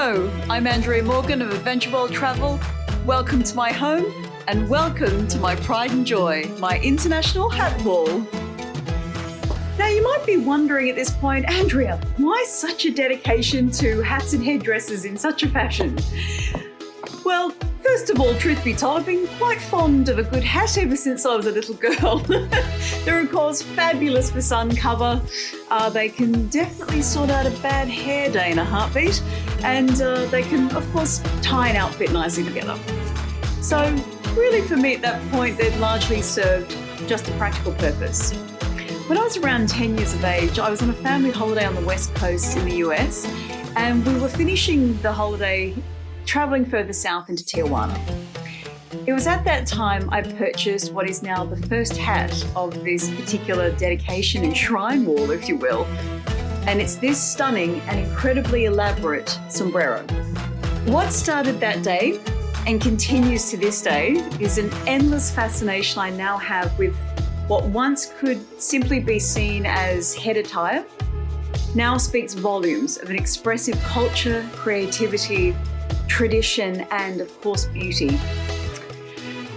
Hello, I'm Andrea Morgan of Adventure World Travel. Welcome to my home and welcome to my pride and joy, my international hat ball. Now you might be wondering at this point, Andrea, why such a dedication to hats and headdresses in such a fashion? Well, first of all, truth be told, I've been quite fond of a good hat ever since I was a little girl. They're of course fabulous for sun cover. They can definitely sort out a bad hair day in a heartbeat, and they can of course tie an outfit nicely together. So really for me at that point, they'd largely served just a practical purpose. When I was around 10 years of age, I was on a family holiday on the West Coast in the US, and we were finishing the holiday traveling further south into Tijuana. It was at that time I purchased what is now the first hat of this particular dedication and shrine wall, if you will. And it's this stunning and incredibly elaborate sombrero. What started that day and continues to this day is an endless fascination I now have with what once could simply be seen as head attire, now speaks volumes of an expressive culture, creativity, tradition, and of course beauty.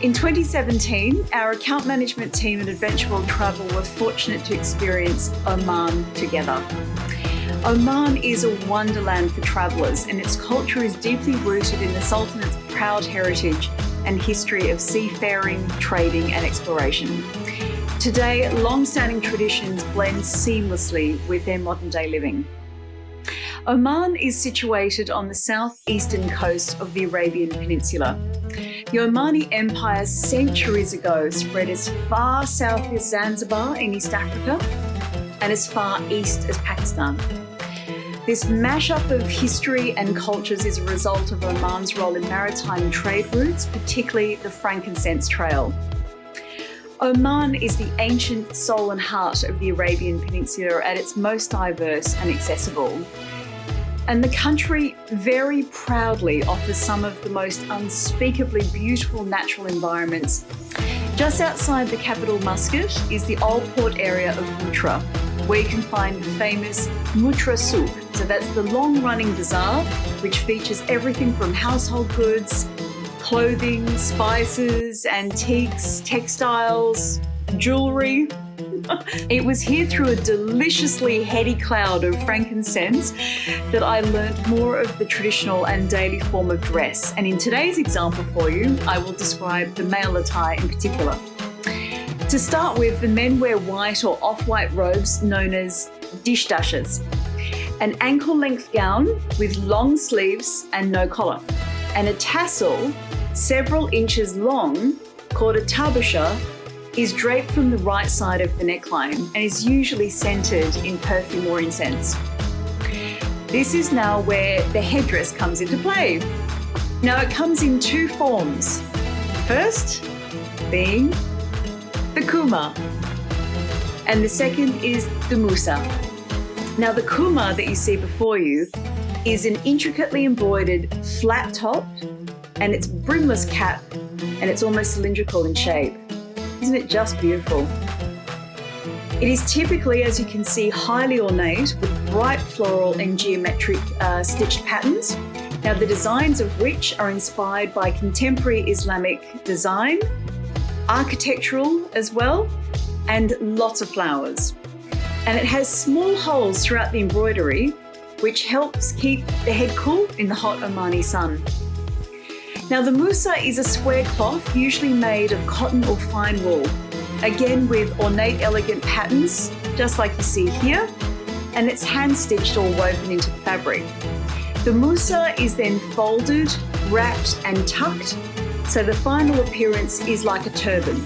In 2017, our account management team at Adventure World Travel were fortunate to experience Oman together. Oman is a wonderland for travellers, and its culture is deeply rooted in the Sultanate's proud heritage and history of seafaring, trading, and exploration. Today, long-standing traditions blend seamlessly with their modern-day living. Oman is situated on the southeastern coast of the Arabian Peninsula. The Omani Empire centuries ago spread as far south as Zanzibar in East Africa and as far east as Pakistan. This mashup of history and cultures is a result of Oman's role in maritime trade routes, particularly the frankincense trail. Oman is the ancient soul and heart of the Arabian Peninsula at its most diverse and accessible. And the country very proudly offers some of the most unspeakably beautiful natural environments. Just outside the capital Muscat is the old port area of Mutra, where you can find the famous Murah Souq. So that's the long-running bazaar, which features everything from household goods, clothing, spices, antiques, textiles, jewellery. It was here through a deliciously heady cloud of frankincense that I learnt more of the traditional and daily form of dress. And in today's example for you, I will describe the male attire in particular. To start with, the men wear white or off-white robes known as dishdashas, an ankle-length gown with long sleeves and no collar, and a tassel several inches long called a tabusha is draped from the right side of the neckline and is usually scented in perfume or incense. This is now where the headdress comes into play. Now it comes in two forms. First being the kumma, and the second is the mussar. Now the kumma that you see before you is an intricately embroidered flat top, and it's brimless cap, and it's almost cylindrical in shape. Isn't it just beautiful? It is typically, as you can see, highly ornate with bright floral and geometric stitched patterns. Now the designs of which are inspired by contemporary Islamic design, architectural as well, and lots of flowers. And it has small holes throughout the embroidery, which helps keep the head cool in the hot Omani sun. Now the mussar is a square cloth, usually made of cotton or fine wool, again with ornate elegant patterns, just like you see here, and it's hand-stitched or woven into the fabric. The mussar is then folded, wrapped and tucked, so the final appearance is like a turban,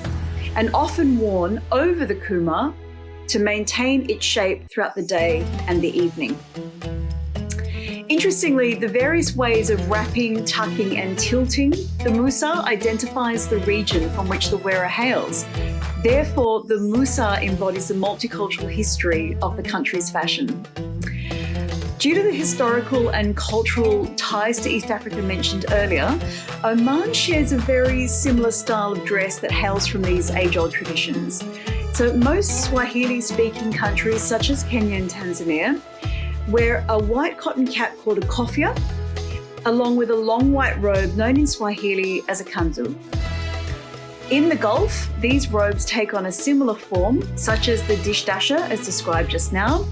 and often worn over the kumma to maintain its shape throughout the day and the evening. Interestingly, the various ways of wrapping, tucking and tilting the mussar identifies the region from which the wearer hails. Therefore, the mussar embodies the multicultural history of the country's fashion. Due to the historical and cultural ties to East Africa mentioned earlier, Oman shares a very similar style of dress that hails from these age-old traditions. So most Swahili-speaking countries such as Kenya and Tanzania wear a white cotton cap called a kofla, along with a long white robe known in Swahili as a kanzu. In the Gulf, these robes take on a similar form, such as the dishdasha as described just now.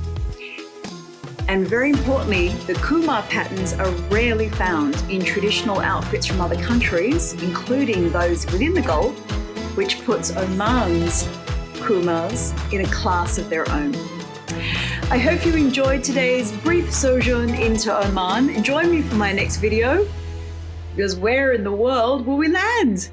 And very importantly, the kumma patterns are rarely found in traditional outfits from other countries, including those within the Gulf, which puts Oman's kummas in a class of their own. I hope you enjoyed today's brief sojourn into Oman. Join me for my next video, because where in the world will we land?